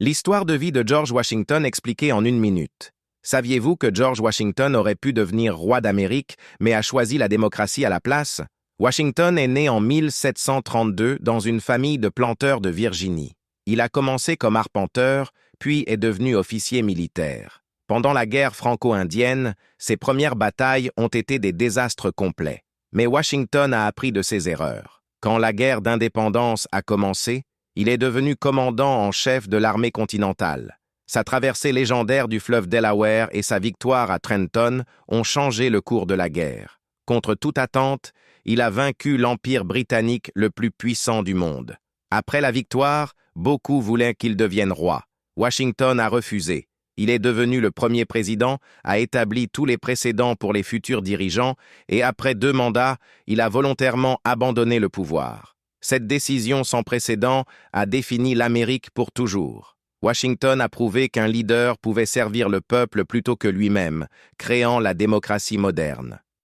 L'histoire de vie de George Washington expliquée en 1 minute. Saviez-vous que George Washington aurait pu devenir roi d'Amérique, mais a choisi la démocratie à la place? Washington est né en 1732 dans une famille de planteurs de Virginie. Il a commencé comme arpenteur, puis est devenu officier militaire. Pendant la guerre franco-indienne, ses premières batailles ont été des désastres complets. Mais Washington a appris de ses erreurs. Quand la guerre d'indépendance a commencé, il est devenu commandant en chef de l'armée continentale. Sa traversée légendaire du fleuve Delaware et sa victoire à Trenton ont changé le cours de la guerre. Contre toute attente, il a vaincu l'Empire britannique le plus puissant du monde. Après la victoire, beaucoup voulaient qu'il devienne roi. Washington a refusé. Il est devenu le premier président, a établi tous les précédents pour les futurs dirigeants et après 2 mandats, il a volontairement abandonné le pouvoir. Cette décision sans précédent a défini l'Amérique pour toujours. Washington a prouvé qu'un leader pouvait servir le peuple plutôt que lui-même, créant la démocratie moderne.